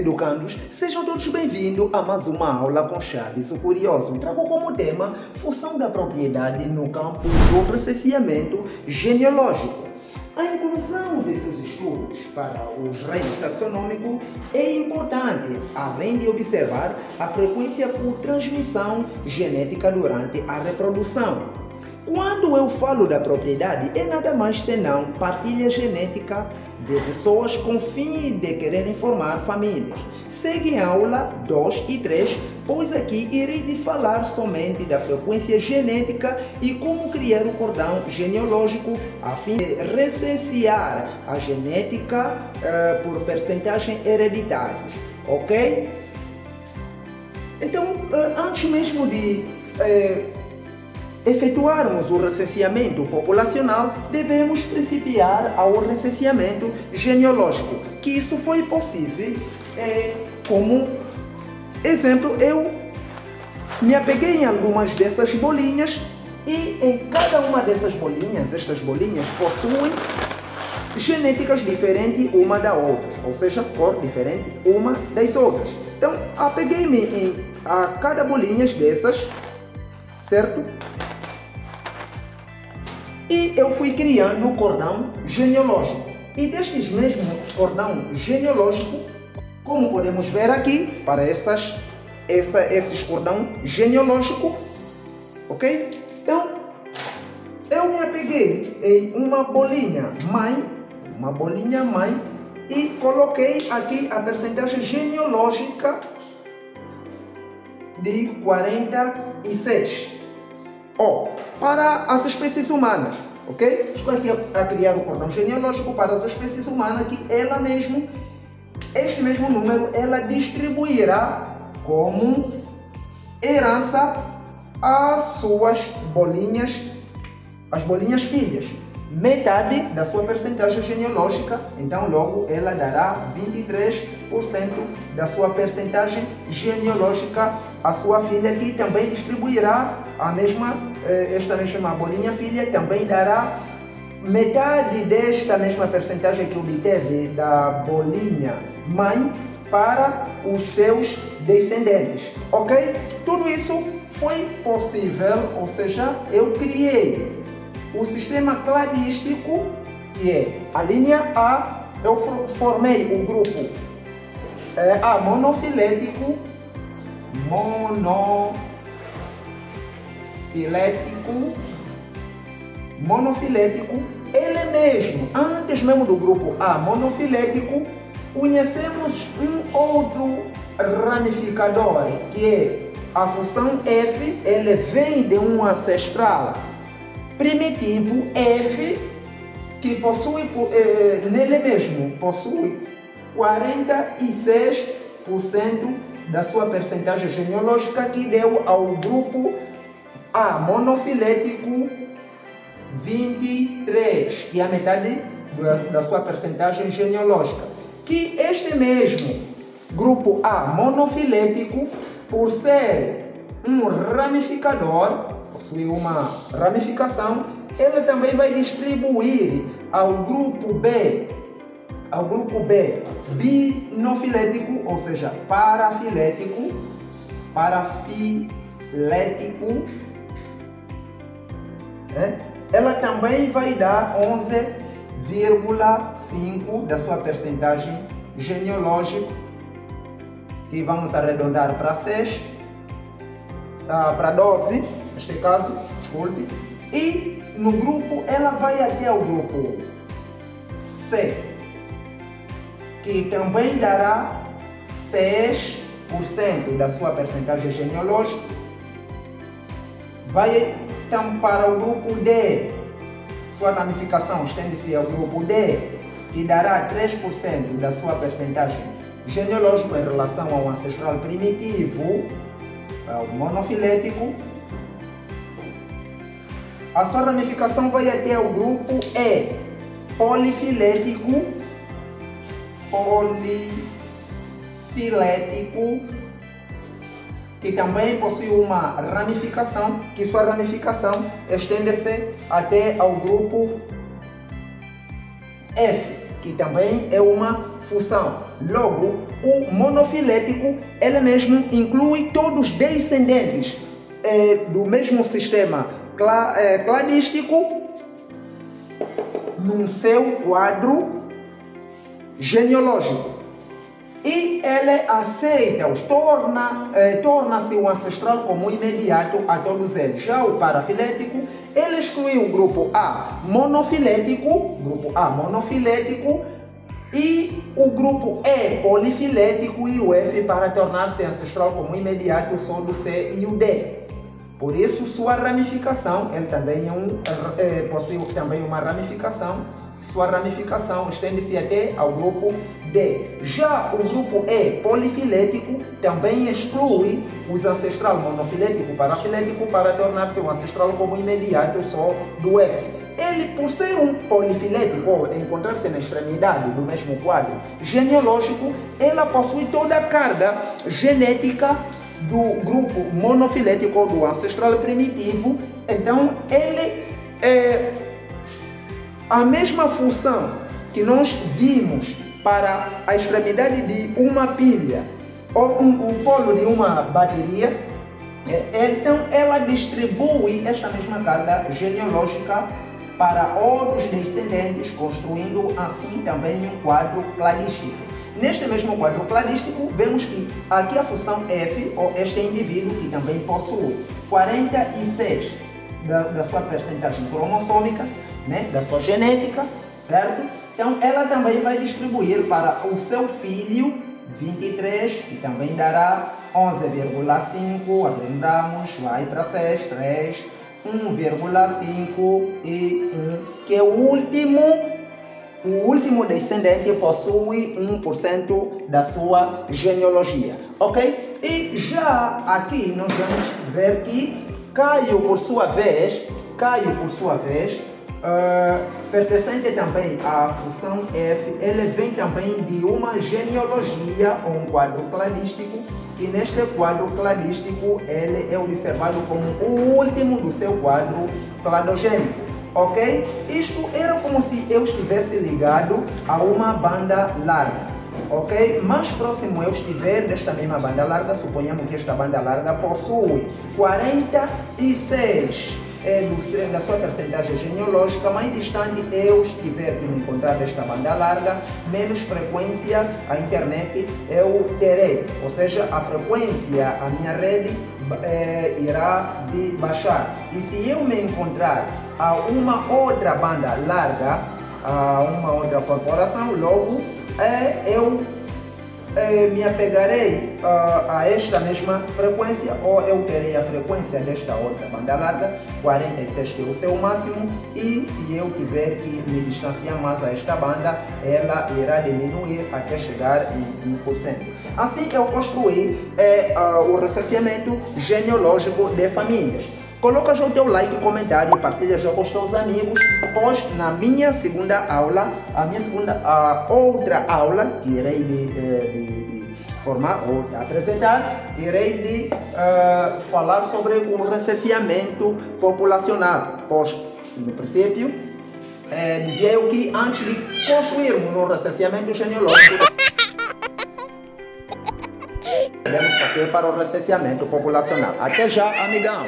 educandos, sejam todos bem-vindos a mais uma aula com Chaves o Curioso. Trago como tema função da propriedade no campo do recenseamento genealógico. A inclusão desses estudos para os reinos taxonômicos é importante, além de observar a frequência por transmissão genética durante a reprodução. Quando eu falo da propriedade, é nada mais senão partilha genética de pessoas com fim de querer informar famílias. Segue a aula 2 e 3, pois aqui irei de falar somente da frequência genética e como criar o cordão genealógico a fim de recensear a genética por percentagem hereditários, ok? Então, antes mesmo de efetuarmos o recenseamento populacional, devemos principiar ao recenseamento genealógico, que isso foi possível. Como exemplo, eu me apeguei em algumas dessas bolinhas e em cada uma dessas bolinhas, estas bolinhas possuem genéticas diferentes uma da outra, ou seja, cor diferente uma das outras. Então, apeguei-me a cada bolinha dessas, certo? E eu fui criando o cordão genealógico. E destes mesmos cordão genealógico, como podemos ver aqui, para esses cordão genealógico, ok? Então, eu me apeguei em uma bolinha mãe, e coloquei aqui a percentagem genealógica de 46. Para as espécies humanas, ok? Estou aqui a criar o cordão genealógico para as espécies humanas, que ela mesmo, este mesmo número, ela distribuirá como herança as suas bolinhas, as bolinhas filhas. Metade da sua percentagem genealógica, então logo ela dará 23% da sua percentagem genealógica à sua filha, que também distribuirá esta mesma bolinha filha, também dará metade desta mesma percentagem que obteve da bolinha mãe para os seus descendentes, ok? Tudo isso foi possível, ou seja, eu criei o sistema cladístico, que é a linha A. Eu formei o grupo A monofilético, ele mesmo, antes mesmo do grupo A monofilético, conhecemos um outro ramificador, que é a função F. Ele vem de um ancestral primitivo F, que possui, nele mesmo, possui 46% da sua percentagem genealógica, que deu ao grupo A monofilético 23, que é a metade da sua percentagem genealógica. Que este mesmo grupo A monofilético, por ser um ramificador, possui uma ramificação, ele também vai distribuir ao grupo B binofilético, ou seja, parafilético, ela também vai dar 11,5% da sua percentagem genealógica, que vamos arredondar para 6, para 12, neste caso, desculpe. E no grupo, ela vai até o grupo C, que também dará 6% da sua percentagem genealógica. Vai então para o grupo D, sua ramificação estende-se ao grupo D, que dará 3% da sua percentagem genealógica em relação ao ancestral primitivo, ao monofilético. A sua ramificação vai até o grupo E, polifilético, que também possui uma ramificação, que sua ramificação estende-se até ao grupo F, que também é uma função. Logo, o monofilético, ele mesmo inclui todos os descendentes do mesmo sistema cladístico no seu quadro genealógico. E ele aceita-os, torna-se um ancestral comum imediato a todos eles. Já o parafilético, ele exclui o grupo A monofilético, e o grupo E polifilético e o F para tornar-se ancestral comum imediato só do C e o D. Por isso, sua ramificação, ele também possui também uma ramificação. Sua ramificação estende-se até ao grupo D. Já o grupo E polifilético também exclui os ancestral monofilético parafilético para tornar-se um ancestral comum imediato só do F. Ele, por ser um polifilético, ou encontrar-se na extremidade do mesmo quadro genealógico, ela possui toda a carga genética do grupo monofilético ou do ancestral primitivo. Então, ele a mesma função que nós vimos para a extremidade de uma pilha ou o polo de uma bateria, então ela distribui esta mesma carga genealógica para outros descendentes, construindo assim também um quadro cladístico. Neste mesmo quadro cladístico, vemos que aqui a função F, ou este indivíduo que também possui 46 da sua percentagem cromossômica, né, da sua genética, certo? Então ela também vai distribuir para o seu filho 23, que também dará 11,5, arredondamos, vai para 6, 3, 1,5 e 1, que é o último descendente possui 1% da sua genealogia, ok? E já aqui nós vamos ver que Caio, por sua vez, pertencente também à função F, ele vem também de uma genealogia ou um quadro cladístico, que neste quadro cladístico ele é observado como o último do seu quadro cladogênico, ok? Isto era como se eu estivesse ligado a uma banda larga, ok? Mais próximo eu estiver desta mesma banda larga, suponhamos que esta banda larga possui 46 da sua percentagem genealógica, mais distante eu estiver que me encontrar desta banda larga, menos frequência a internet eu terei, ou seja, a frequência, a minha rede irá de baixar. E se eu me encontrar a uma outra banda larga, a uma outra corporação, logo eu me apegarei a esta mesma frequência, ou eu terei a frequência desta outra banda larga, 46, que é o seu máximo, e se eu tiver que me distanciar mais a esta banda, ela irá diminuir até chegar em 1%. Assim eu construí o recenseamento genealógico de famílias. Coloca já o teu like, comentário, partilha já com os teus amigos, pois na minha segunda aula, a outra aula que irei de formar ou de apresentar, irei de falar sobre o recenseamento populacional, pois no princípio dizia eu que antes de construirmos um recenseamento genealógico, devemos partir para o recenseamento populacional. Até já, amigão!